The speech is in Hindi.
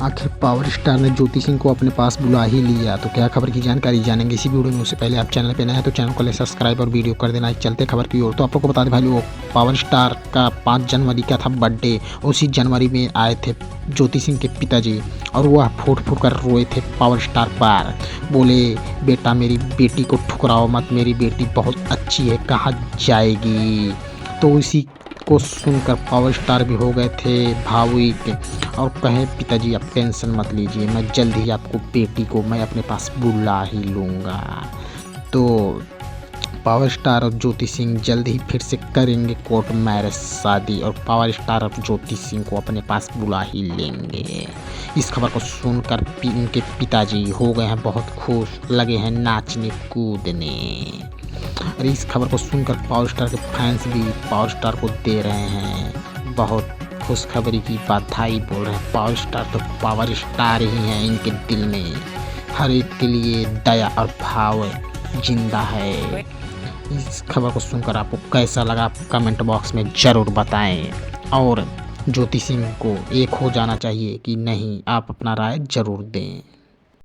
आखिर पावर स्टार ने ज्योति सिंह को अपने पास बुला ही लिया, तो क्या खबर की जानकारी जानेंगे इसी वीडियो में। उससे पहले आप चैनल पे नए हैं तो चैनल को सब्सक्राइब और वीडियो कर देना। चलते खबर की ओर। तो आप लोग को बता दें भाई लोग, पावर स्टार का 5 जनवरी का था बर्थडे। उसी जनवरी में आए थे ज्योति सिंह के पिताजी और वह फूट फूट कर रोए थे पावर स्टार पर। बोले, बेटा मेरी बेटी को ठुकराओ मत, मेरी बेटी बहुत अच्छी है, कहाँ जाएगी। तो इसी को सुनकर पावर स्टार भी हो गए थे भावुक और कहे, पिताजी आप टेंशन मत लीजिए, मैं जल्द ही आपको बेटी को मैं अपने पास बुला ही लूँगा। तो पावर स्टार और ज्योति सिंह जल्द ही फिर से करेंगे कोर्ट मैरिज शादी और पावर स्टार और ज्योति सिंह को अपने पास बुला ही लेंगे। इस खबर को सुनकर इनके पिताजी हो गए हैं बहुत खुश, लगे हैं नाचने कूदने। और इस खबर को सुनकर पावर स्टार के फैंस भी पावर स्टार को दे रहे हैं बहुत खुशखबरी की बधाई, बोल रहे हैं पावर स्टार तो पावर स्टार ही हैं, इनके दिल में हर एक के लिए दया और भाव जिंदा है। इस खबर को सुनकर आपको कैसा लगा कमेंट बॉक्स में ज़रूर बताएं। और ज्योति सिंह को एक हो जाना चाहिए कि नहीं, आप अपना राय ज़रूर दें।